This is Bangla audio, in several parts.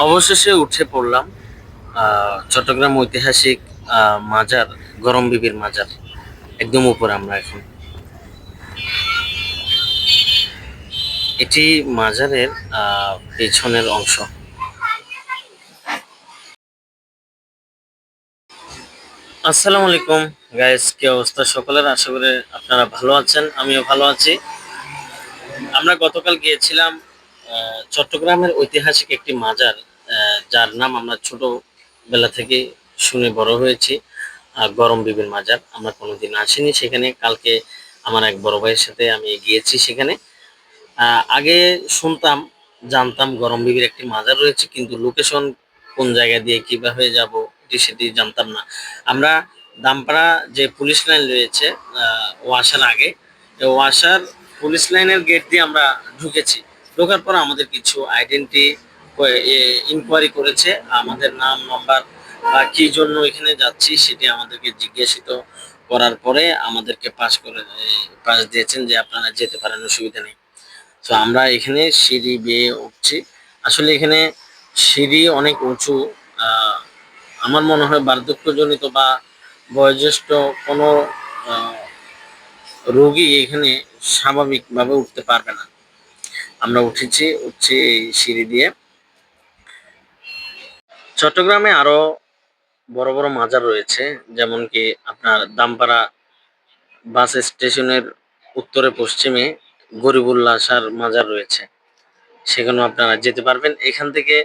অবশেষে উঠে পড়লাম চট্টগ্রাম ঐতিহাসিক মাজার, গরম বিবির মাজার। একদম উপরে আমরা এখন। এটি মাজারের পেছনের অংশ। আসসালামু আলাইকুম গাইস, কি অবস্থা সকলের? আশা করি আপনারা ভালো আছেন, আমিও ভালো আছি। আমরা গতকাল গিয়েছিলাম চট্টগ্রামের ঐতিহাসিক একটি মাজার, যার নাম আমরা ছোটবেলা থেকে শুনে বড় হয়েছি, গরম বিবির মাজার। আমরা কোনোদিন আসিনি সেখানে। কালকে আমার এক বড় ভাইয়ের সাথে আমি গিয়েছি সেখানে। আগে শুনতাম, জানতাম গরম বিবির একটি মাজার রয়েছে, কিন্তু লোকেশন কোন জায়গা দিয়ে কিভাবে যাব এটি সেটি জানতাম না। আমরা দামপাড়া যে পুলিশ লাইন রয়েছে, ওয়াসার আগে, ওয়াসার পুলিশ লাইনের গেট দিয়ে আমরা ঢুকেছি। ঢোকার পর আমাদের কিছু আইডেন্টি ইনকোয়ারি করেছে, আমাদের নাম নাম্বার বা কি জন্য এখানে যাচ্ছি সেটি আমাদেরকে জিজ্ঞাসিত করার পরে আমাদেরকে পাস দিয়েছেন যে আপনারা যেতে পারেন, অসুবিধা নেই। তো আমরা এখানে সিঁড়ি বেয়ে উঠছি। আসলে এখানে সিঁড়ি অনেক উঁচু। আহ, আমার মনে হয় বার্ধক্যজনিত বা বয়োজ্যেষ্ঠ কোনো আহ, রোগী এখানে স্বাভাবিকভাবে উঠতে পারবে না। আমরা উঠছি এই সিঁড়ি দিয়ে। চট্টগ্রামে আরো বড় বড় মাজার রয়েছে, যেমন কি আপনার দামপাড়া বাস স্টেশনের উত্তরে পশ্চিমে গরিবুল্লাহ শাহর মাজার রয়েছে, সেখানেও আপনারা যেতে পারবেন। এখান থেকে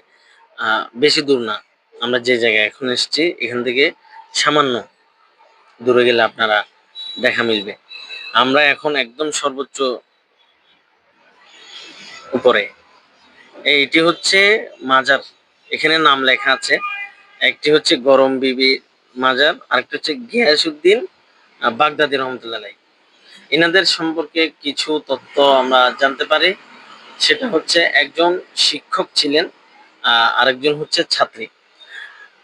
বেশি দূর না, আমরা যে জায়গায় এখন এসেছি এখান থেকে সামান্য দূরে গেলে আপনারা দেখা মিলবে। আমরা এখন একদম সর্বোচ্চ উপরে। এইটি হচ্ছে মাজার, এখানে নাম লেখা আছে। একটি হচ্ছে গরম বিবি মাজার, আরেকটি হচ্ছে গিয়াসউদ্দিন বাগদাদি রহমতুল্লাহ। এনাদের সম্পর্কে কিছু তথ্য আমরা জানতে পারি। সেটা হচ্ছে একজন শিক্ষক ছিলেন, আরেকজন হচ্ছে ছাত্রী।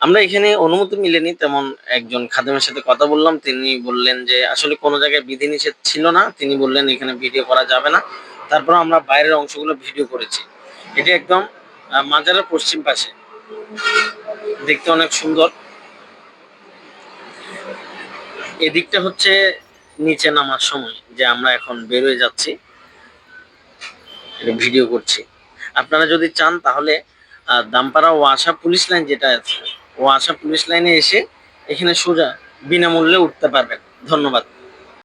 আমরা এখানে অনুমতি মিলেনি তেমন। একজন খাদেমের সাথে কথা বললাম, তিনি বললেন যে আসলে কোনো জায়গায় বিধিনিষেধ ছিল না, তিনি বললেন এখানে ভিডিও করা যাবে না। তারপর আমরা বাইরের অংশগুলো ভিডিও করেছি। এটি একদম মাজারের পশ্চিম পাশে, দেখতে অনেক সুন্দর। এদিকটা হচ্ছে নিচে নামার সময়, যে আমরা এখন বের হয়ে যাচ্ছি, ভিডিও করছি। আপনারা যদি চান তাহলে দামপাড়া ওয়াসা পুলিশ লাইন যেটা আছে, ওয়াসা পুলিশ লাইনে এসে এখানে সোজা বিনামূল্যে উঠতে পারবেন। ধন্যবাদ।